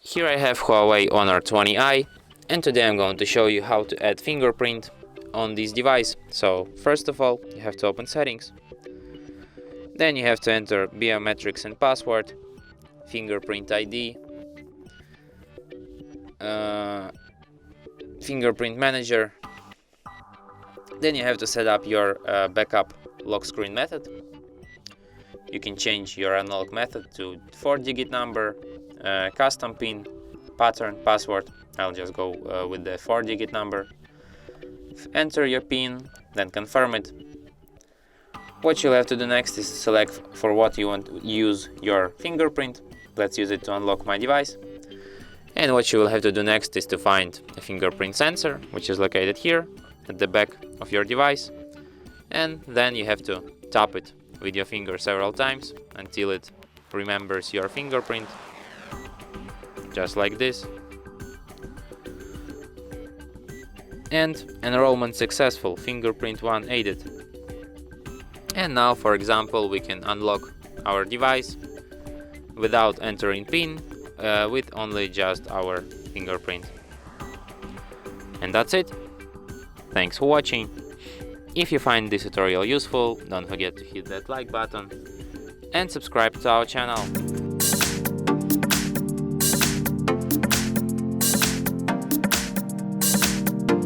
Here I have HUAWEI Honor 20i, and today I'm going to show you how to add fingerprint on this device. So first of all, you have to open settings. Then you have to enter biometrics and password, fingerprint ID, fingerprint manager. Then you have to set up your backup lock screen method. You can change your unlock method to 4-digit number, custom PIN, pattern, password. I'll just go with the 4-digit number. Enter your PIN, then confirm it. What you'll have to do next is select for what you want to use your fingerprint. Let's use it to unlock my device. And what you will have to do next is to find a fingerprint sensor, which is located here at the back of your device. And then you have to tap it with your finger several times until it remembers your fingerprint, just like this. And enrollment successful, fingerprint 1 aided. And now, for example, we can unlock our device without entering PIN, with only just our fingerprint. And that's it. Thanks for watching. If you find this tutorial useful, don't forget to hit that like button and subscribe to our channel.